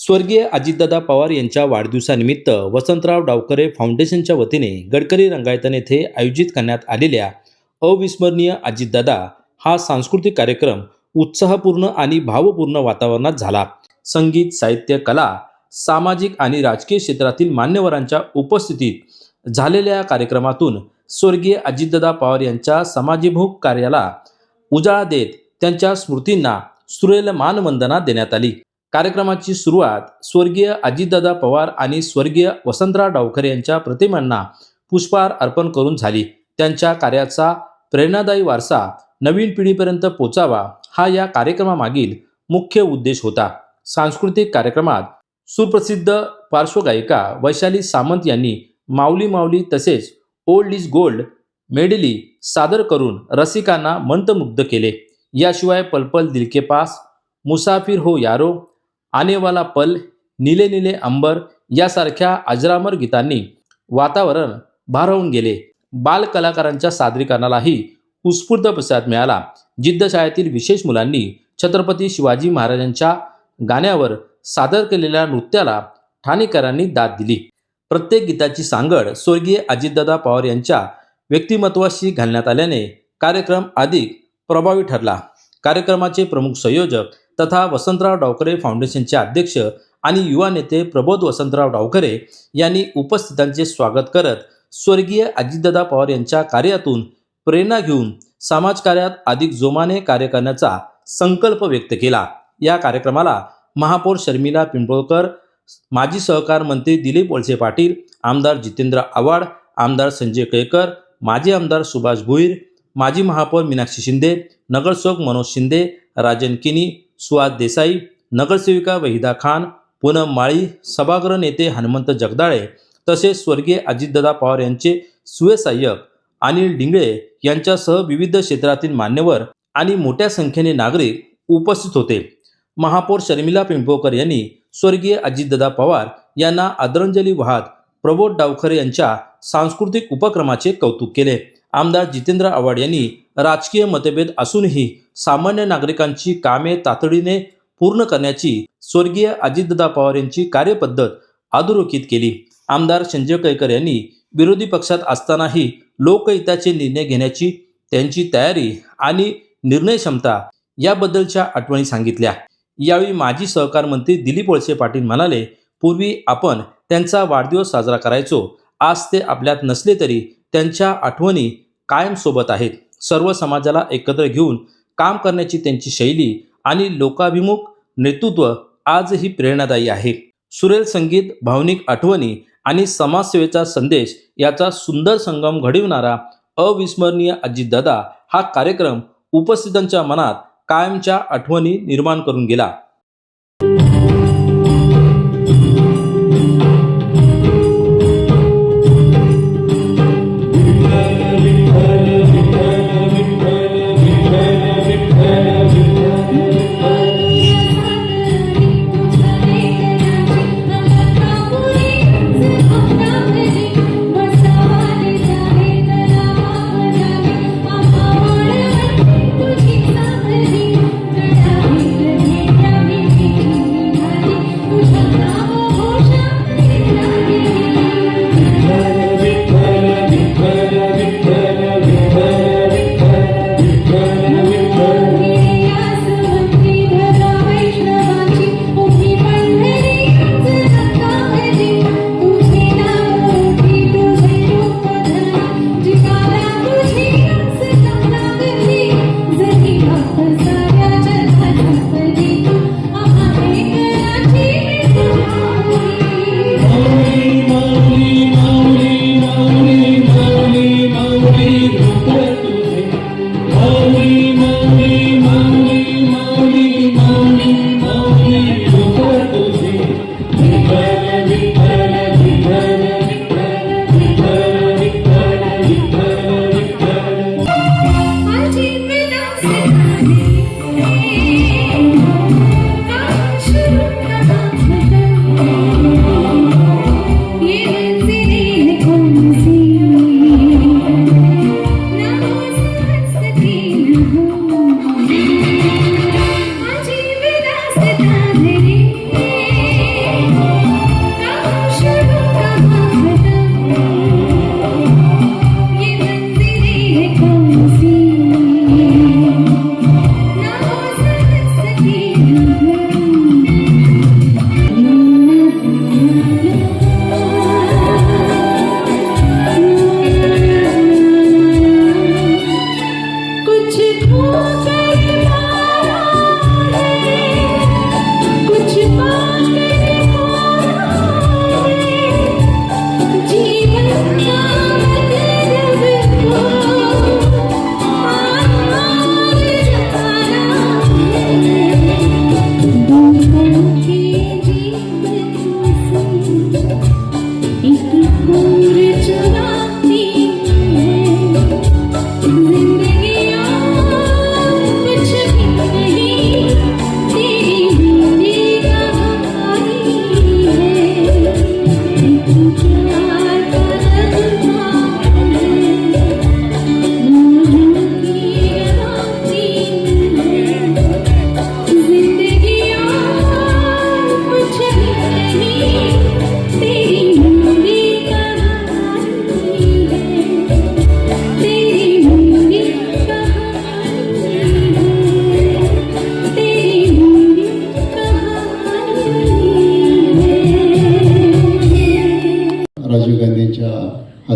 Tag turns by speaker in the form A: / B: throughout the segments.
A: स्वर्गीय अजितदादा पवार यांच्या वाढदिवसानिमित्त वसंतराव डावखरे फाउंडेशनच्या वतीने गडकरी रंगायतन येथे आयोजित करण्यात आलेल्या अविस्मरणीय अजितदादा हा सांस्कृतिक कार्यक्रम उत्साहपूर्ण आणि भावपूर्ण वातावरणात झाला. संगीत, साहित्य, कला, सामाजिक आणि राजकीय क्षेत्रातील मान्यवरांच्या उपस्थितीत झालेल्या कार्यक्रमातून स्वर्गीय अजितदादा पवार यांच्या समाजभिमुख कार्याला उजाळा देत त्यांच्या स्मृतींना सुरेल मानवंदना देण्यात आली. कार्यक्रमाची सुरुवात स्वर्गीय अजितदादा पवार आणि स्वर्गीय वसंतराव डावखरे यांच्या प्रतिमांना पुष्पहार अर्पण करून झाली. त्यांच्या कार्याचा प्रेरणादायी वारसा नवीन पिढीपर्यंत पोचावा हा या कार्यक्रमामागील मुख्य उद्देश होता. सांस्कृतिक कार्यक्रमात सुप्रसिद्ध पार्श्वगायिका वैशाली सामंत यांनी माऊली माऊली तसेच ओल्ड इज गोल्ड मेडली सादर करून रसिकांना मंत्रमुग्ध केले. याशिवाय पल पल दिल के पास, मुसाफिर हो यारो, आने वाला पल, नीले नीले अंबर यासारख्या अजरामर गीतांनी वातावरण भारावून गेले. बाल कलाकारांच्या सादरीकरणालाही उत्स्फूर्त प्रतिसाद मिळाला. जिद्द शाळेतील विशेष मुलांनी छत्रपती शिवाजी महाराजांच्या गाण्यावर सादर केलेल्या नृत्याला ठाणेकरांनी दाद दिली. प्रत्येक गीताची सांगड स्वर्गीय अजितदादा पवार यांच्या व्यक्तिमत्वाशी घालण्यात आल्याने कार्यक्रम अधिक प्रभावी ठरला. कार्यक्रमाचे प्रमुख संयोजक तथा वसंतराव डावखरे फाउंडेशनचे अध्यक्ष आणि युवा नेते प्रबोध वसंतराव डावखरे यांनी उपस्थितांचे स्वागत करत स्वर्गीय अजितदादा पवार यांच्या कार्यातून प्रेरणा घेऊन समाजकार्यात अधिक जोमाने कार्य करण्याचा संकल्प व्यक्त केला. या कार्यक्रमाला महापौर शर्मिला पिंपळकर, माजी सहकार मंत्री दिलीप वळसे पाटील, आमदार जितेंद्र आव्हाड, आमदार संजय केळकर, माजी आमदार सुभाष भोईर, माजी महापौर मीनाक्षी शिंदे, नगरसेवक मनोज शिंदे, राजन किनी, सुहास देसाई, नगरसेविका वहिदा खान, पूनम माळी, सभागृह नेते हनुमंत जगदाळे तसेच स्वर्गीय अजितदादा पवार यांचे सुहसहाय्यक अनिल डिंगळे यांच्यासह विविध क्षेत्रातील मान्यवर आणि मोठ्या संख्येने नागरिक उपस्थित होते. महापौर शर्मिला पिंपळकर यांनी स्वर्गीय अजितदादा पवार यांना आदरांजली वाहत प्रबोध डावखरे यांच्या सांस्कृतिक उपक्रमाचे कौतुक केले. आमदार जितेंद्र आव्हाड यांनी राजकीय मतभेद असूनही सामान्य नागरिकांची कामे तातडीने पूर्ण करण्याची स्वर्गीय अजितदादा पवार यांची कार्यपद्धत अधोरेखित केली. आमदार संजय केळकर यांनी विरोधी पक्षात असतानाही लोकहिताचे निर्णय घेण्याची त्यांची तयारी आणि निर्णय क्षमता याबद्दलच्या आठवणी सांगितल्या. यावेळी माजी सहकार मंत्री दिलीप वळसे पाटील म्हणाले, पूर्वी आपण त्यांचा वाढदिवस साजरा करायचो. आज ते आपल्यात नसले तरी त्यांच्या आठवणी कायम सोबत आहेत. सर्व समाजाला एकत्र घेऊन काम करण्याची त्यांची शैली आणि लोकाभिमुख नेतृत्व आजही प्रेरणादायी आहे. सुरेल संगीत, भावनिक आठवणी आणि समाजसेवेचा संदेश याचा सुंदर संगम घडविणारा अविस्मरणीय अजितदादा हा कार्यक्रम उपस्थितांच्या मनात कायमच्या आठवणी निर्माण करून गेला.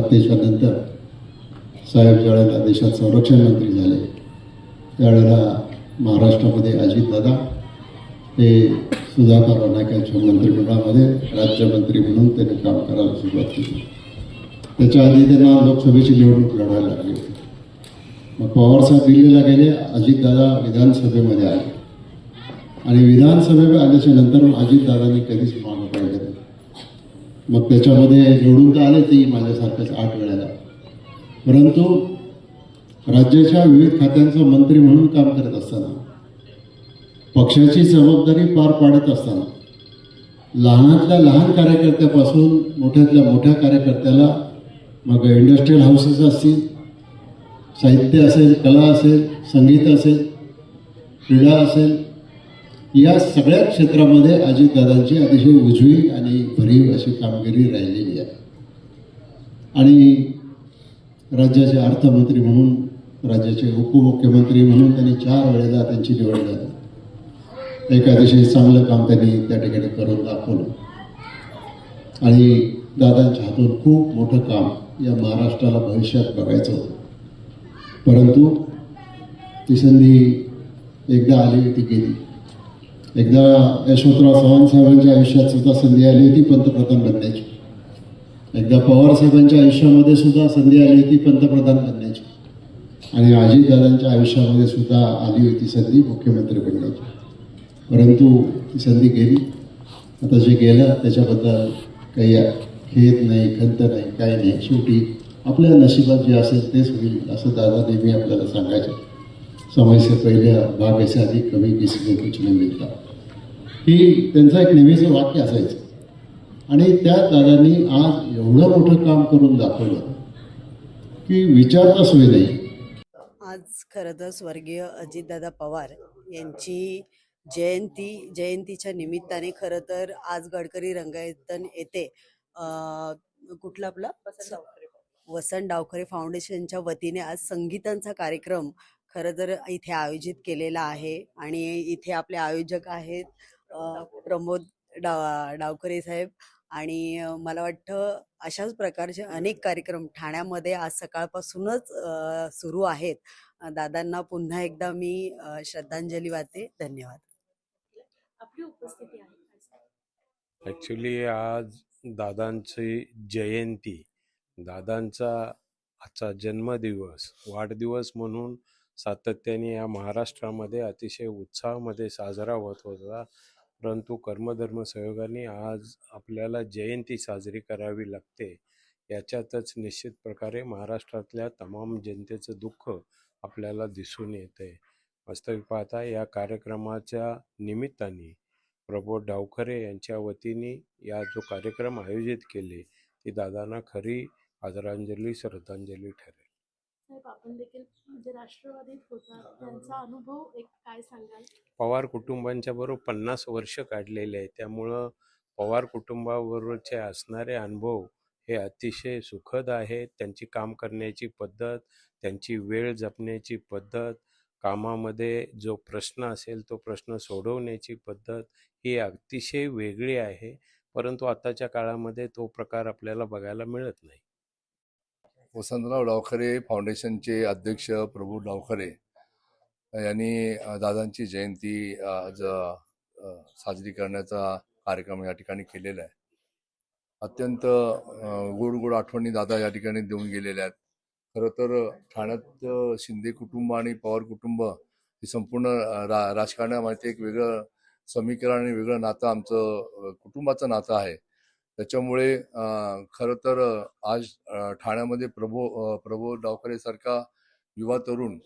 B: सत्तेच्या नंतर साहेब ज्यावेळेला देशात संरक्षण मंत्री झाले त्यावेळेला महाराष्ट्रामध्ये अजितदादा हे सुधाकर रनाकांच्या मंत्रिमंडळामध्ये राज्यमंत्री म्हणून त्यांनी काम करायला सुरुवात केली. त्याच्या आधी त्यांना लोकसभेची निवडणूक लढवायला लागली होती. मग पवारसाहेब दिल्लीला गेले, अजितदादा विधानसभेमध्ये आले आणि विधानसभेमध्ये आल्याच्या नंतर अजितदादांनी कधीच मागं पाहिलं नाही. मग त्याच्यामध्ये निवडून तर आले ती माझ्यासारखंच 8 वेळेला, परंतु राज्याच्या विविध खात्यांचा मंत्री म्हणून काम करत असताना, पक्षाची जबाबदारी पार पाडत असताना, लहानातल्या लहान कार्यकर्त्यापासून मोठ्यातल्या मोठ्या कार्यकर्त्याला, मग इंडस्ट्रियल हाऊसेस असतील, साहित्य असेल, कला असेल, संगीत असेल, क्रीडा असेल, या सगळ्या क्षेत्रामध्ये अजितदादांची अतिशय उजवी आणि भरीव अशी कामगिरी राहिलेली आहे. आणि राज्याचे अर्थमंत्री म्हणून, राज्याचे उपमुख्यमंत्री म्हणून त्यांनी 4 वेळेला त्यांची निवड झाली. एक अतिशय चांगलं काम त्यांनी त्या ठिकाणी करून दाखवलं आणि दादांच्या हातून खूप मोठं काम या महाराष्ट्राला भविष्यात बघायचं होतं. परंतु ती संधी एकदा आली होती गेली. एकदा यशवंतराव चव्हाण साहेबांच्या आयुष्यात सुद्धा संधी आली होती पंतप्रधान बनण्याची. एकदा पवार साहेबांच्या आयुष्यामध्ये सुद्धा संधी आली होती पंतप्रधान बनण्याची. आणि अजितदादांच्या आयुष्यामध्ये सुद्धा आली होती संधी मुख्यमंत्री बनण्याची. परंतु ती संधी गेली. आता जे गेलं त्याच्याबद्दल काही खेद नाही, खंत नाही, काही नाही. शेवटी आपल्या नशिबात जे असेल तेच होईल असं दादा नेहमी आपल्याला सांगायचे. समय से पहिले भाग ऐसे अधिक कमी किसी को कुछ नहीं मिलता, ही त्यांचं एक नेहमीचं वाक्य असायचं. आणि त्या दादांनी आज एवढं मोठं काम करून दाखवलं की विचारता सोय नाही.
C: आज खरं तर स्वर्गीय अजितदादा पवार यांची जयंतीच्या निमित्ताने खरं तर आज गडकरी रंगायतन येथे कुठला आपला वसंत डावखरे फाउंडेशनच्या वतीने आज संगीतांचा कार्यक्रम खरं तर इथे आयोजित केलेला आहे. आणि इथे आपले आयोजक आहेत प्रमोद डावखरे साहेब. आणि मला वाटतं अशाच प्रकारचे अनेक कार्यक्रम ठाण्यामध्ये आज सकाळपासूनच सुरू आहेत. दादांना पुन्हा एकदा मी श्रद्धांजली वाहते. धन्यवाद.
D: आपली उपस्थिती आहे.
E: ॲक्च्युली आज दादांची जयंती, दादांचा आजचा जन्मदिवस, वाढदिवस म्हणून सातत्याने या महाराष्ट्रामध्ये अतिशय उत्साहामध्ये साजरा होत होता. परंतु कर्मधर्म संयोगाने आज आपल्याला जयंती साजरी करावी लागते. याच्यातच निश्चित प्रकारे महाराष्ट्रातल्या तमाम जनतेचं दुःख आपल्याला दिसून येते. वास्तविक पाहता या कार्यक्रमाच्या निमित्ताने प्रबोध डावखरे यांच्या वतीने या जो कार्यक्रम आयोजित केले ती दादांना खरी आदरांजली, श्रद्धांजली ठरेल.
D: साहेब, आपण देखील जे राष्ट्रवादीत होता त्यांचा अनुभव एक काय सांगाल?
E: पवार कुटुंबांच्या बरोबर 50 वर्ष काढलेले आहे. त्यामुळं पवार कुटुंबाबरोबरचे असणारे अनुभव हे अतिशय सुखद आहेत. त्यांची काम करण्याची पद्धत, त्यांची वेळ जपण्याची पद्धत, कामामध्ये जो प्रश्न असेल तो प्रश्न सोडवण्याची पद्धत ही अतिशय वेगळी आहे. परंतु आताच्या काळामध्ये तो प्रकार आपल्याला बघायला मिळत नाही.
F: वसंतराव डावखरे फाउंडेशनचे अध्यक्ष प्रभू डावखरे यांनी दादांची जयंती आज साजरी करण्याचा कार्यक्रम या ठिकाणी केलेला आहे. अत्यंत गोड गोड आठवणी दादा या ठिकाणी देऊन गेलेल्या आहेत. खरं तर ठाण्यात शिंदे कुटुंब आणि पवार कुटुंब हे संपूर्ण राजकारणामध्ये एक वेगळं समीकरण आणि वेगळं नातं आमचं कुटुंबाचं नातं आहे. त्याच्यामुळे खरं तर आज ठाण्यामध्ये प्रभू डावखरे सारखा युवा तरुण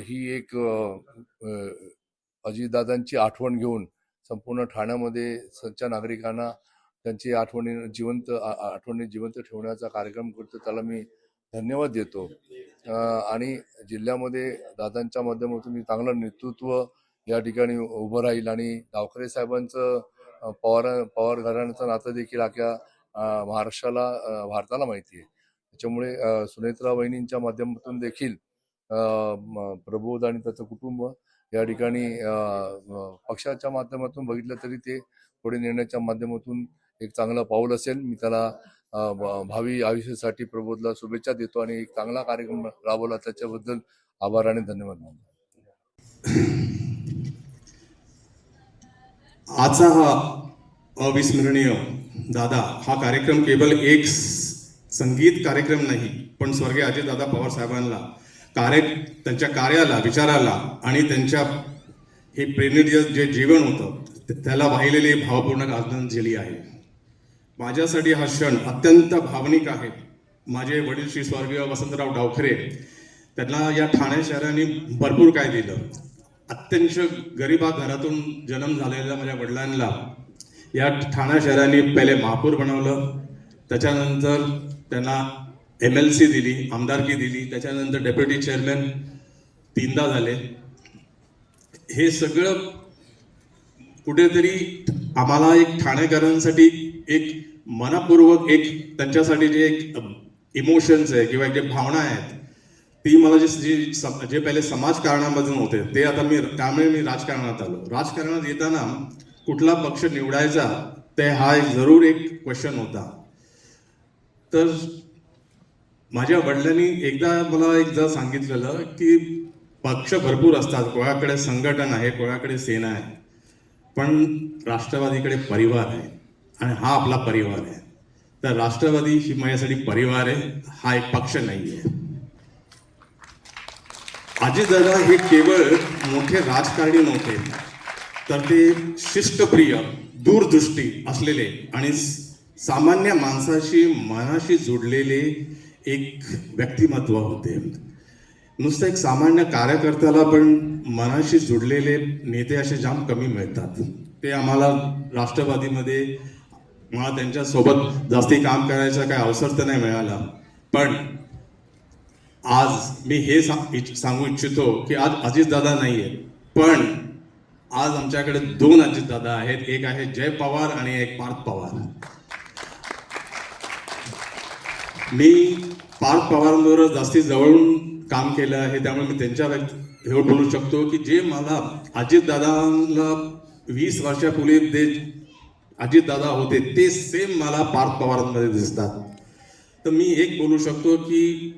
F: ही एक अजितदादांची आठवण घेऊन संपूर्ण ठाण्यामध्ये सच्च्या नागरिकांना त्यांची आठवणी जिवंत ठेवण्याचा कार्यक्रम करतो. त्याला मी धन्यवाद देतो. आणि जिल्ह्यामध्ये दादांच्या माध्यमातून चांगलं नेतृत्व या ठिकाणी उभं राहील. आणि डावखरे साहेबांचं पवार घराण्याचं नातं देखील अख्या महाराष्ट्राला भारताला माहिती आहे. त्याच्यामुळे सुनेत्रा वहिनींच्या माध्यमातून देखील प्रबोध आणि त्याचं कुटुंब या ठिकाणी पक्षाच्या माध्यमातून बघितलं तरी ते पुढे नेण्याच्या माध्यमातून एक चांगलं पाऊल असेल. मी त्याला भावी आयुष्यासाठी प्रबोधला शुभेच्छा देतो आणि एक चांगला कार्यक्रम राबवला त्याच्याबद्दल आभार आणि धन्यवाद मानतो.
G: आजचा हा अविस्मरणीय दादा हा कार्यक्रम केवळ एक संगीत कार्यक्रम नाही, पण स्वर्गीय अजितदादा पवार साहेबांना त्यांच्या कार्याला, विचाराला आणि त्यांच्या हे प्रेरणीय जे जीवन होतं त्याला वाहिलेली भावपूर्ण आदरांजली आहे. माझ्यासाठी हा क्षण अत्यंत भावनिक आहे. माझे वडील श्री स्वर्गीय वसंतराव डावखरे, त्यांना या ठाणे शहराने भरपूर काय दिलं. अत्यंत गरिबा घरातून जन्म झालेल्या माझ्या वडिलांना या ठाणे शहराने पहिले महापौर बनवलं, त्याच्यानंतर त्यांना MLC दिली, आमदारकी दिली, त्याच्यानंतर डेप्युटी चेअरमॅन 3दा झाले. हे सगळं कुठेतरी आम्हाला एक ठाणेकरांसाठी एक मनपूर्वक एक त्यांच्यासाठी जे एक इमोशन्स आहे किंवा जे भावना आहेत ती मला जे पहिले समाजकारणामधून होते ते आता त्यामुळे मी राजकारणात आलो. राजकारणात येताना कुठला पक्ष निवडायचा ते हा जरूर एक क्वेश्चन होता. तर माझ्या वडिलांनी एकदा सांगितलेलं की पक्ष भरपूर असतात, कोणाकडे संघटन आहे, कोणाकडे सेना आहे, पण राष्ट्रवादीकडे परिवार आहे आणि हा आपला परिवार आहे. तर राष्ट्रवादी ही माझ्यासाठी परिवार आहे, हा एक पक्ष नाही आहे. अजितदादा हे केवळ मोठे राजकारणी नव्हते, तर ते शिस्तप्रिय, दूरदृष्टी असलेले आणि सामान्य माणसाशी मनाशी जोडलेले एक व्यक्तिमत्व होते. नुसतं एक सामान्य कार्यकर्त्याला पण मनाशी जोडलेले नेते असे जाम कमी मिळतात. ते आम्हाला राष्ट्रवादीमध्ये मला त्यांच्यासोबत जास्ती काम करायचा काही अवसर तर नाही मिळाला, पण आज मी हे सांगू इच्छितो की आज अजितदादा नाही आहे, पण आज आमच्याकडे 2 अजितदादा आहेत. एक आहे जय पवार आणि एक पार्थ पवार. मी पार्थ पवारांबरोबर जास्ती जवळून काम केलं आहे, त्यामुळे मी त्यांच्या हे बोलू शकतो की जे मला अजितदादांना 20 वर्षापूर्वी जे अजितदादा होते ते सेम मला पार्थ पवारांमध्ये दिसतात. तर मी एक बोलू शकतो की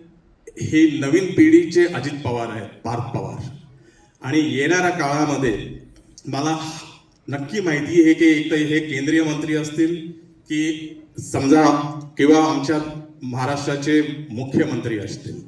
G: हे नवीन पिढीचे अजित पवार आहेत, पार्थ पवार. आणि येणाऱ्या काळामध्ये मला नक्की माहिती आहे की एक तर हे केंद्रीय मंत्री असतील की समजा किंवा आमच्या महाराष्ट्राचे मुख्यमंत्री असतील,